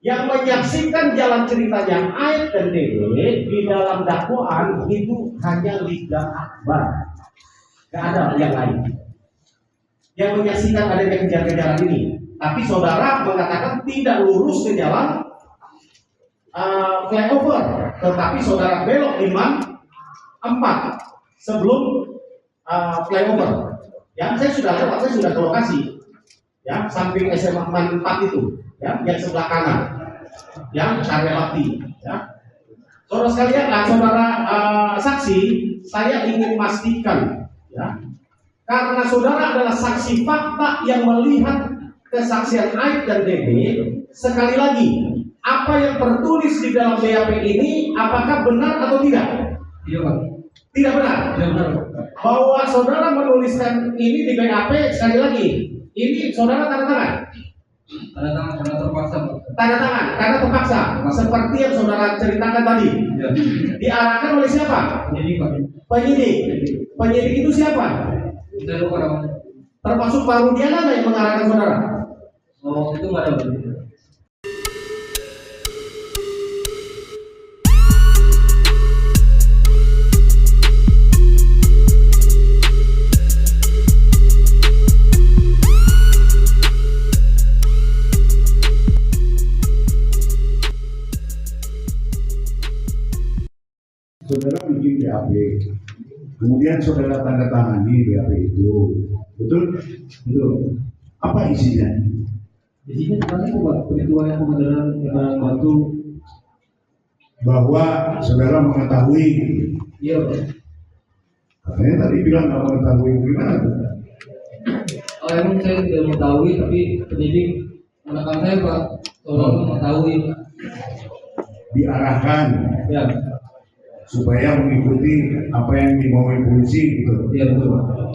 Yang menyaksikan jalan ceritanya Aib dan Dede di dalam dakwaan itu hanya Liga Akbar, gak ada yang lain yang menyaksikan adanya kejar-kejaran ini. Tapi saudara mengatakan tidak lurus ke jalan flyover, tetapi saudara belok 4 sebelum flyover. Ya, saya sudah lewat, saya sudah ke lokasi. Ya, samping SMA 4 itu, ya, yang sebelah kanan, yang Karya Bakti. Ya. Saudara sekalian, saudara saksi, saya ingin memastikan, ya, karena saudara adalah saksi fakta yang melihat kesaksian Aib dan Dede. Sekali lagi, apa yang tertulis di dalam BAP ini apakah benar atau tidak? Iya, Pak. Tidak benar. Tidak benar. Bahwa saudara menuliskan ini di BAP, sekali lagi, ini saudara tanda tangan. Tanda tangan karena terpaksa, Pak. Tanda tangan karena terpaksa, seperti yang saudara ceritakan tadi. Ya. Diarahkan oleh siapa? Penyidik, Pak. Penyidik. Penyidik itu siapa? Saya lupa namanya. Termasuk Pak Rudiana nggak yang mengarahkan saudara? Oh, itu nggak ada, Pak. Saudara bikin BAP, kemudian saudara tanda tangani BAP itu, betul? Betul. Apa isinya? Isinya tadi Pak, perhitungan pengendalian kendaraan batu. Bahwa saudara mengetahui. Iya, Pak. Katanya tadi bilang nggak mengetahui, gimana tuh? Oh, emang saya tidak mengetahui, tapi penyidik menekan saya, Pak. Tolong mengetahui. Diarahkan. Ya. Supaya mengikuti apa yang dimauin polisi gitu. Iya, betul, Pak.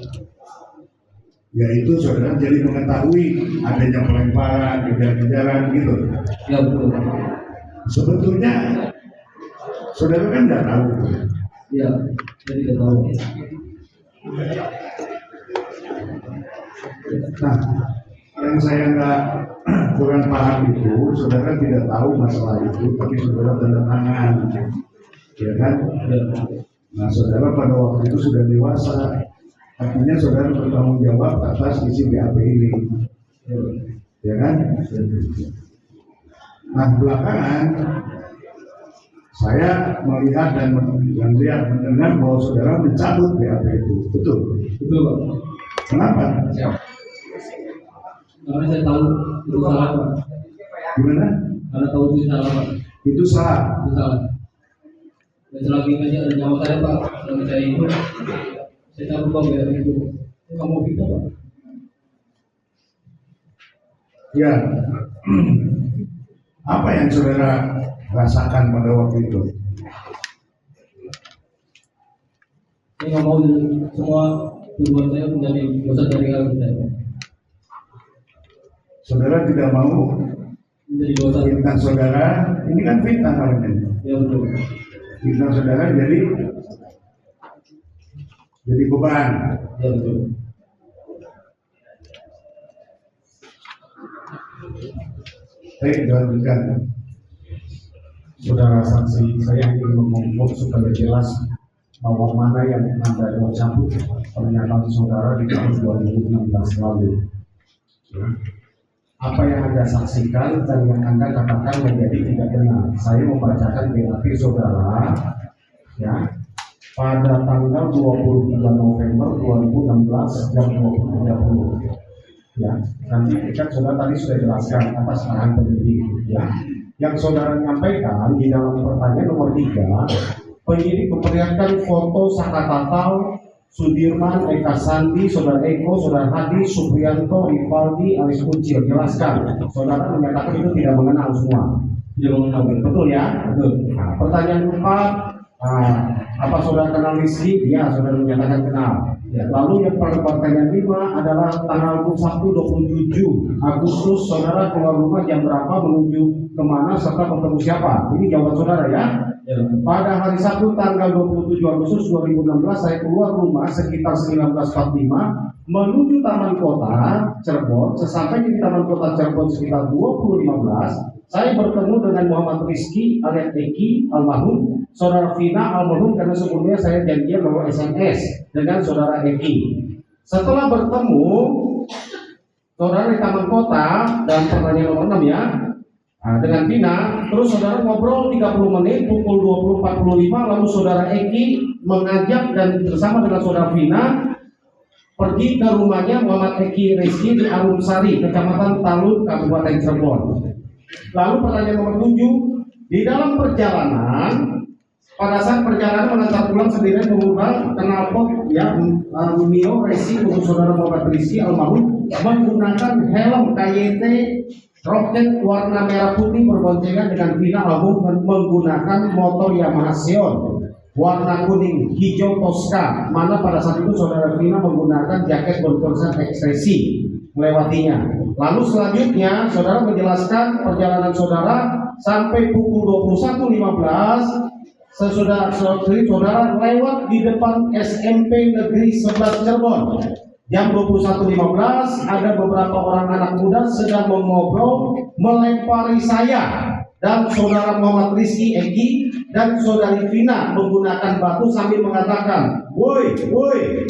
Yaitu saudara jadi mengetahui adanya pelemparan, kejar-kejaran gitu. Iya, betul, Pak. Sebetulnya saudara kan nggak tahu. Iya, saya tidak tahu. Nah, yang saya nggak kurang paham itu, saudara tidak tahu masalah itu, tapi saudara tanda tangan, ya kan? Nah, saudara pada waktu itu sudah dewasa, artinya saudara bertanggung jawab atas isi BAP ini, ya kan? Nah, belakangan saya melihat dan mendengar bahwa saudara mencabut BAP itu, betul? Betul, Pak. Kenapa? Karena saya tahu itu salah, Pak. Gimana? Karena tahu itu salah, Pak. Itu salah. Itu salah. Dan selagi masih ada nyawa saya, Pak, selagi saya itu, saya tak lupa bayar itu. Saya nggak mau kita, Pak. Ya. Apa yang saudara rasakan pada waktu itu? Saya nggak mau semua tujuan saya menjadi dosa dari hal saya, Pak. Saudara tidak mau Menjadi dosa. fitnah saudara, ini kan fitnah namanya. Ya, betul. Fitnah saudara jadi beban. Ya, betul. Baik, lanjutkan. Saudara saksi, saya ingin mengumpul supaya jelas bahwa mana yang Anda cabut pernyataan saudara di tahun 2016 lalu. Ya. Apa yang Anda saksikan dan yang Anda katakan menjadi tidak benar. Saya membacakan BAP saudara, ya, pada tanggal 23 November 2016 jam 20.30. Ya, nanti kan saudara tadi sudah jelaskan atas arahan penyidik, ya. Yang saudara nyampaikan di dalam pertanyaan nomor 3, penyidik memperlihatkan foto Saka Tatal, Sudirman, Eka Sandi, saudara Eko, saudara Hadi, Supriyanto, Rivaldi, Alis Kuncil. Jelaskan, saudara menyatakan itu tidak mengenal semua. Tidak mengenal. Betul ya? Betul. Nah, pertanyaan 4, apa saudara kenal Rizky? Ya, saudara menyatakan kenal. Ya. Lalu yang pertanyaan 5 adalah tanggal Sabtu 27 Agustus, saudara keluar rumah jam berapa, menuju kemana, serta bertemu siapa? Ini jawaban saudara ya. Ya. Pada hari Sabtu tanggal 27 Agustus 2016 saya keluar rumah sekitar 19.45 menuju Taman Kota Cirebon. Sesampainya di Taman Kota Cirebon sekitar 20.15, saya bertemu dengan Muhammad Rizky alias Eki almarhum, saudara Vina almarhum, karena sebelumnya saya janjian melalui SMS dengan saudara Eki. Setelah bertemu saudara di Taman Kota dan pertanyaan nomor 6 ya, dengan Vina, terus saudara ngobrol 30 menit pukul 20.45, lalu saudara Eki mengajak dan bersama dengan saudara Vina pergi ke rumahnya Muhammad Eki Rizky di Arumsari, Kecamatan Talun, Kabupaten Cirebon. Lalu pertanyaan nomor 7, di dalam perjalanan, pada saat perjalanan mengantar pulang sendirian menggunakan knalpot ya Mio Racing untuk saudara Muhammad Rizky almarhum menggunakan helm KYT roket warna merah putih berboncengan dengan Vina almarhum menggunakan motor Yamaha Sion warna kuning hijau Tosca, mana pada saat itu saudara Vina menggunakan jaket bertulisan ekspresi melewatinya. Lalu selanjutnya saudara menjelaskan perjalanan saudara sampai pukul 21.15 sesudah saudara lewat di depan SMP Negeri 11 Cirebon. Jam 21.15 ada beberapa orang anak muda sedang mengobrol melempari saya dan saudara Muhammad Rizky Eki dan saudari Vina menggunakan batu sambil mengatakan, "Woi, woi."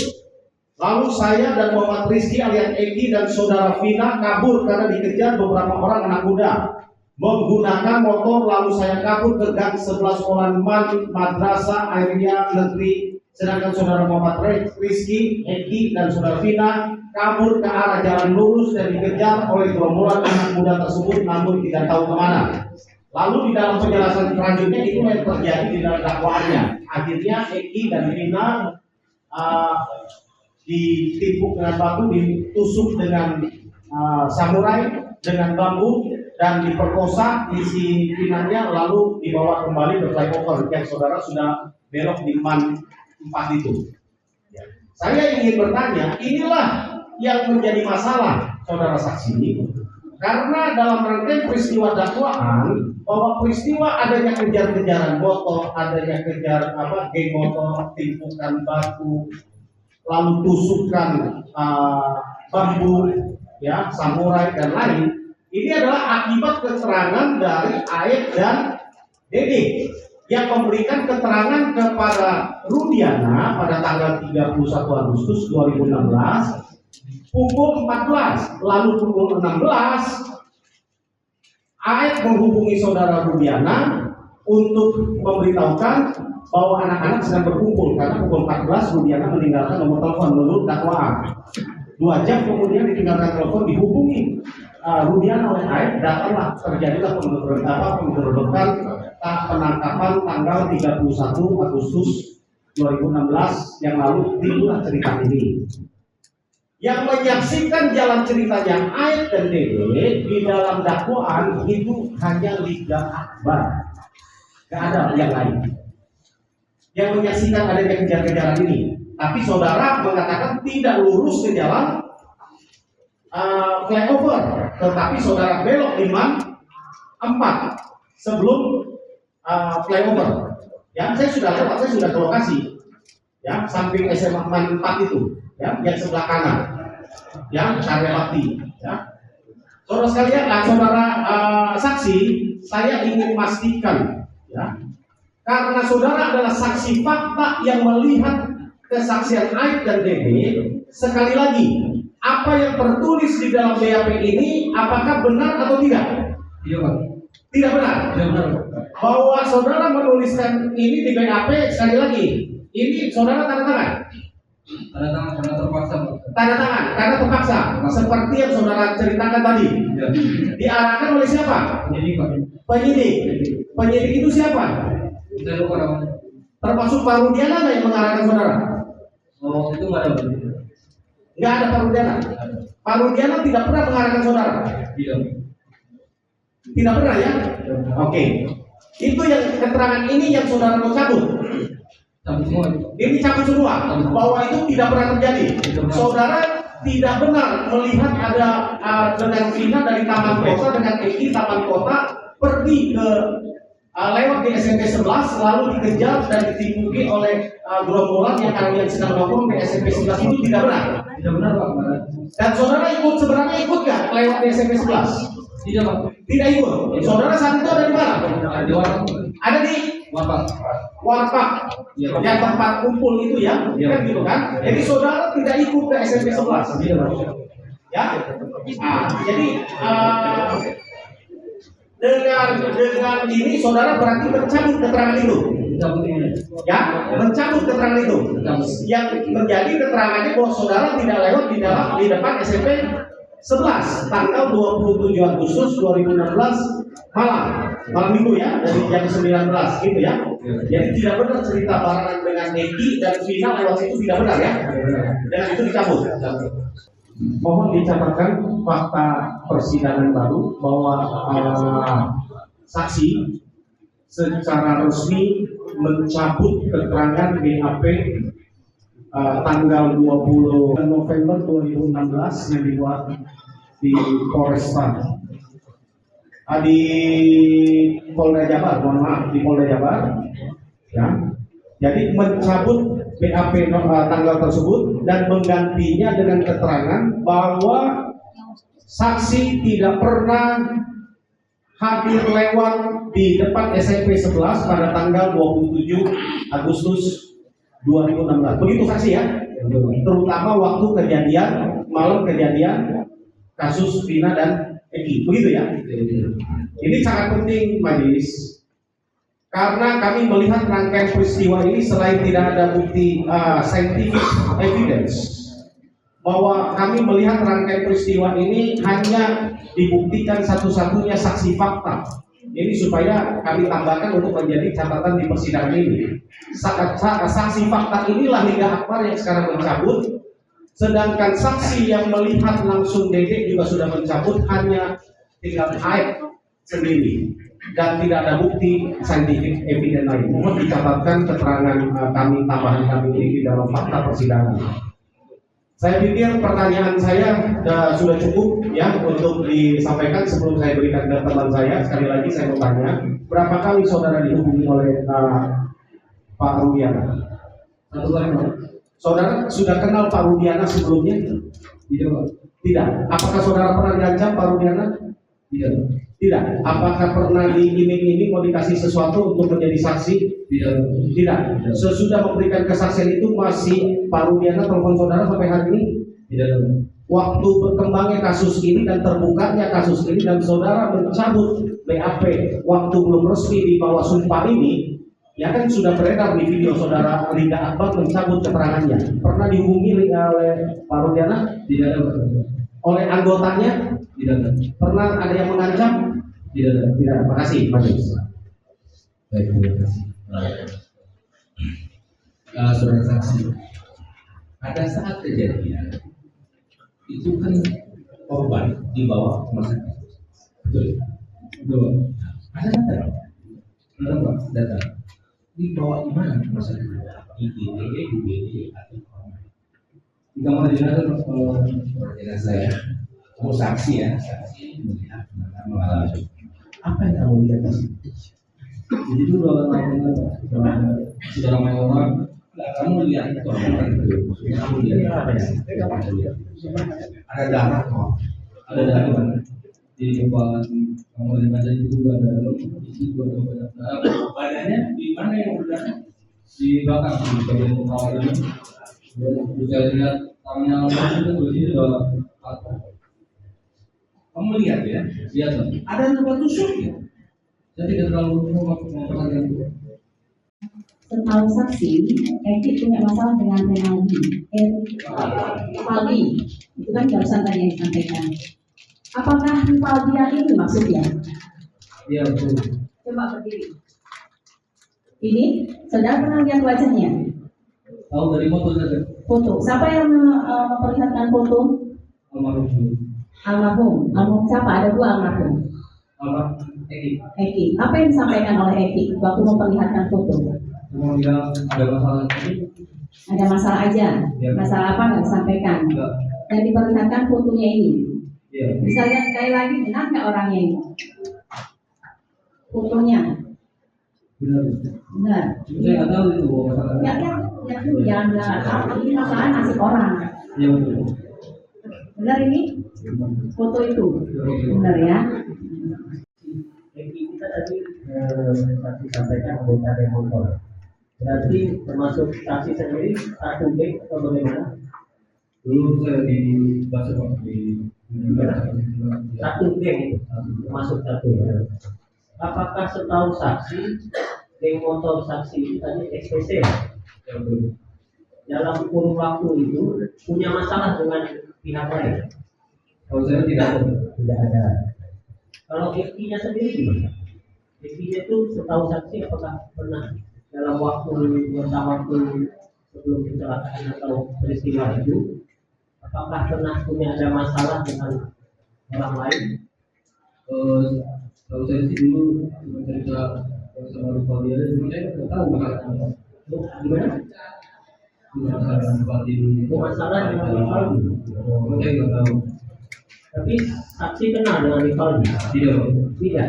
Lalu saya dan Muhammad Rizky alias Eki dan saudara Vina kabur karena dikejar beberapa orang anak muda menggunakan motor. Lalu saya kabur ke gang 11 Polanman Madrasah Airiyah Negeri, sedangkan saudara Muhammad Rizky Eki dan saudara Vina kabur ke arah jalan lurus dan dikejar oleh gerombolan anak muda tersebut namun tidak tahu kemana. Lalu di dalam penjelasan selanjutnya itu yang terjadi di dalam dakwaannya. Akhirnya Eki dan Vina ditimpuk dengan batu, ditusuk dengan samurai dengan bambu dan diperkosa isi Vinanya, lalu dibawa kembali ke flyover yang saudara sudah belok di MAN 4 itu. Saya ingin bertanya, inilah yang menjadi masalah saudara saksi ini, karena dalam rangkaian peristiwa dakwaan bahwa peristiwa adanya kejar-kejaran motor, adanya kejar geng motor, timpukan batu, lalu tusukan bambu, ya, samurai dan lain. Ini adalah akibat keterangan dari Aep dan Dede yang memberikan keterangan kepada Rudiana pada tanggal 31 Agustus 2016 pukul 14. Lalu pukul 16 Aep menghubungi saudara Rudiana untuk memberitahukan bahwa anak-anak sedang berkumpul, karena pukul 14 Rudiana meninggalkan nomor telepon menurut dakwaan. 2 jam kemudian ditinggalkan telepon, dihubungi Rudiana oleh Aep, datanglah terjadilah penggerbekan penangkapan tanggal 31 Agustus 2016 yang lalu. Itulah cerita ini. Yang menyaksikan jalan ceritanya Aep dan Dede di dalam dakwaan itu hanya Liga Akbar, gak ada yang lain yang menyaksikan adanya kejar-kejaran ini. Tapi saudara mengatakan tidak lurus ke jalan flyover, tetapi saudara belok di MAN 4 sebelum flyover. Ya, saya sudah lewat, saya sudah ke lokasi. Ya, samping SMA MAN 4 itu, ya, yang sebelah kanan. Ya, Karya Bakti. Ya. Saudara sekalian, saudara saksi, saya ingin memastikan, ya, karena saudara adalah saksi fakta yang melihat kesaksian Aep dan Dede. Sekali lagi, apa yang tertulis di dalam BAP ini apakah benar atau tidak? Iya, Pak. Tidak benar. Tidak benar. Bahwa saudara menuliskan ini di BAP, sekali lagi, ini saudara tanda tangan. Tanda tangan karena terpaksa, Pak. Tanda tangan karena terpaksa, seperti yang saudara ceritakan tadi. Ya. Diarahkan oleh siapa? Penyidik, Pak. Penyidik. Penyidik itu siapa? Saya lupa namanya. Termasuk Pak Rudiana nggak yang mengarahkan saudara? Oh, itu nggak ada, Pak. Nggak ada Pak Rudiana. Pak Rudiana tidak pernah mengarahkan saudara. Tidak. Tidak pernah ya? Oke. Itu yang keterangan ini yang saudara mau cabut. Cabut semua itu. Ini cabut semua bahwa itu tidak pernah terjadi. Saudara tidak benar melihat ada dengan Vina dari Taman Kota dengan Eki Taman Kota pergi ke lewat di SMP 11 lalu dikejar dan ditimpuki oleh gerombolan yang sedang nongkrong di SMP 11 itu tidak benar. Tidak benar, Pak. Dan saudara sebenarnya ikut nggak lewat di SMP 11? Tidak Pak. Tidak ikut. Saudara saat itu ada di mana? Di warung. Ada di Warpak. warpak, Iya, Pak. yang tempat kumpul itu ya, Iya. kan gitu kan? Jadi saudara tidak ikut ke SMP 11, Iya Pak. ya? Jadi dengan ini saudara berarti mencabut keterangan itu, Cabut ini. ya? Mencabut keterangan itu. Cabut. Yang menjadi keterangannya bahwa saudara tidak lewat di depan SMP 11 tanggal 27 Agustus 2016 malam minggu ya, dari jam 19 gitu ya. Jadi tidak benar cerita barengan dengan Eki dan Vina lewat situ, tidak benar ya. Dengan itu dicabut. Mohon dicatatkan fakta persidangan baru bahwa saksi secara resmi mencabut keterangan BAP tanggal 20 November 2016 yang dibuat di Polresta di Polda Jabar, mohon maaf, di Polda Jabar, ya. Jadi mencabut BAP tanggal tersebut dan menggantinya dengan keterangan bahwa saksi tidak pernah hadir lewat di depan SMP 11 pada tanggal 27 Agustus 2016. Begitu saksi ya, terutama waktu kejadian, malam kejadian kasus Vina dan Eki, begitu ya. Ini sangat penting majelis, karena kami melihat rangkaian peristiwa ini selain tidak ada bukti scientific evidence, bahwa kami melihat rangkaian peristiwa ini hanya dibuktikan satu-satunya saksi fakta. Ini supaya kami tambahkan untuk menjadi catatan di persidangan ini. Saksi fakta inilah Liga Akbar yang sekarang mencabut, sedangkan saksi yang melihat langsung Dedek juga sudah mencabut, hanya tinggal Aib sendiri dan tidak ada bukti scientific evidence lain. Mohon dicatatkan keterangan kami, tambahan kami ini di dalam fakta persidangan. Saya pikir pertanyaan saya sudah cukup ya untuk disampaikan. Sebelum saya berikan ke teman saya, sekali lagi saya mau tanya, berapa kali saudara dihubungi oleh Pak Rudiana? Satu kali Pak. Saudara sudah kenal Pak Rudiana sebelumnya? Tidak Pak. Tidak. Apakah saudara pernah diancam Pak Rudiana? Tidak. Tidak. Apakah pernah diiming-iming mau dikasih sesuatu untuk menjadi saksi? Tidak. Tidak. Sesudah memberikan kesaksian itu masih Pak Rudiana telepon saudara sampai hari ini? Tidak. Waktu berkembangnya kasus ini dan terbukanya kasus ini dan saudara mencabut BAP waktu belum resmi di bawah sumpah ini, ya kan sudah beredar di video saudara Liga Akbar mencabut keterangannya. Pernah dihubungi oleh Pak Rudiana? Tidak ada Pak. Oleh anggotanya? Tidak ada. Pernah ada yang mengancam? Tidak ada. Tidak. Terima kasih, majelis. Baik, terima kasih. Saudara saksi, pada saat kejadian itu kan korban dibawa ke rumah sakit, betul? Betul. Ada data? Ada Pak, data. Dibawa di mana rumah sakit? IGD, UGD, atau di kamar jenazah? Kamar jenazah ya. Kamu saksi ya, saksi melihat mengalami. Apa yang kamu lihat di situ? Jadi itu sudah ramai orang. Kamu lihat itu orang itu. Kamu lihat apa ya? Ada darah kok. Ada darah di depan kamar jenazah itu ada dalam. Itu juga ada darah. Badannya di mana yang berdarah? Di belakang di bagian kepala ini. Bisa lihat tangannya itu di dalam. Kamu lihat ya, lihat ada luka tusuk ya. Saya tidak terlalu memperhatikan itu. Setahu saksi, Eki punya masalah dengan Rivaldi. Itu kan barusan tadi yang disampaikan. Apakah Rivaldi yang ini maksudnya? Iya betul. Coba berdiri. Ini, saudara pernah lihat wajahnya? Tahu dari foto saja. Foto. Siapa yang memperlihatkan foto? Almarhum. Almarhum. Almarhum siapa? Ada dua almarhum. Almarhum Eki. Eki. Apa yang disampaikan oleh Eki waktu memperlihatkan foto? Cuma bilang ada masalah ini. Ada masalah aja. Ya. Masalah apa nggak disampaikan? Enggak. Dan diperlihatkan fotonya ini. Iya. Bisa lihat sekali lagi, benar nggak orangnya ini? Fotonya. Benar. Benar. Saya nggak tahu itu masalah. Ya, jangan tahu. Ini masalah nasib orang. Iya betul. Benar ini? Foto itu benar ya? Eki kita tadi saksi sampaikan anggota demonstran. Berarti termasuk saksi sendiri satu geng atau bagaimana? Dulu saya di bahasa di Satu geng itu termasuk satu ya. Apakah setahu saksi geng motor saksi itu tadi SPC yang dulu. dalam kurun waktu itu punya masalah dengan pihak lain? Kalau saya tidak ada. Tidak ada. Kalau Eki-nya sendiri gimana? Eki-nya itu setahu saksi apakah pernah dalam waktu sebelum kecelakaan atau peristiwa itu, apakah pernah punya ada masalah dengan orang lain? Kalau saya sih dulu cerita sama rival dia, saya nggak tahu masalahnya. Gimana? Masalah rival di Masalah dengan rival? saya nggak tahu. Tapi saksi kenal dengan rival? Tidak. Tidak.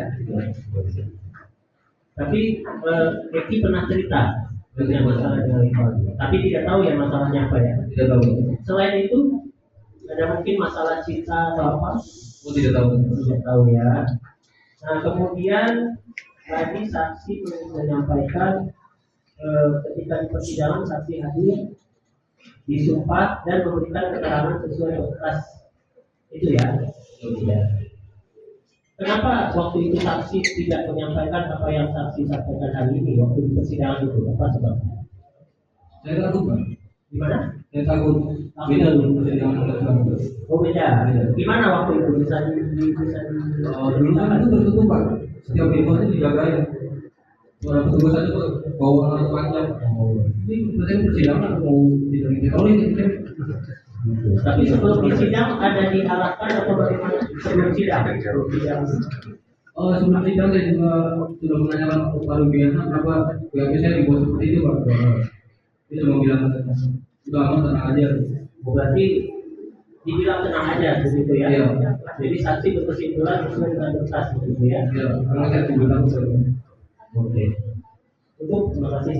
Tapi Eki pernah cerita punya masalah dengan rival, tapi tidak tahu ya masalahnya apa ya. Tidak tahu. Selain itu ada mungkin masalah cinta atau apa? Oh, tidak tahu. Tidak tahu ya. Nah kemudian tadi saksi menyampaikan ketika di persidangan saksi hadir disumpah dan memberikan keterangan sesuai berkas itu ya. Kenapa waktu itu saksi tidak menyampaikan apa yang saksi sampaikan hari ini waktu di persidangan itu? Apa sebabnya? Saya takut, Pak. Gimana? Saya takut. Beda dulu persidangan tersebut. Oh beda. Gimana waktu itu bisa Dulu kan itu tertutup, Pak. Setiap info itu dijagain. Orang petugas aja tuh bawa alat panjang. Ini saya persidangan mau tidak diteroris ini. Tapi sebelum di sidang ada diarahkan atau bagaimana? Sebelum sidang? Sebelum sidang saya juga sudah menanyakan kepada Rubiana kenapa PHP saya dibuat seperti itu, Pak. Dia cuma bilang sudah aman, tenang aja. Berarti dibilang tenang aja begitu ya? Iya. Jadi saksi berkesimpulan sesuai dengan berkas begitu ya? Ya, karena saya tidak tahu. Oke. Terima kasih.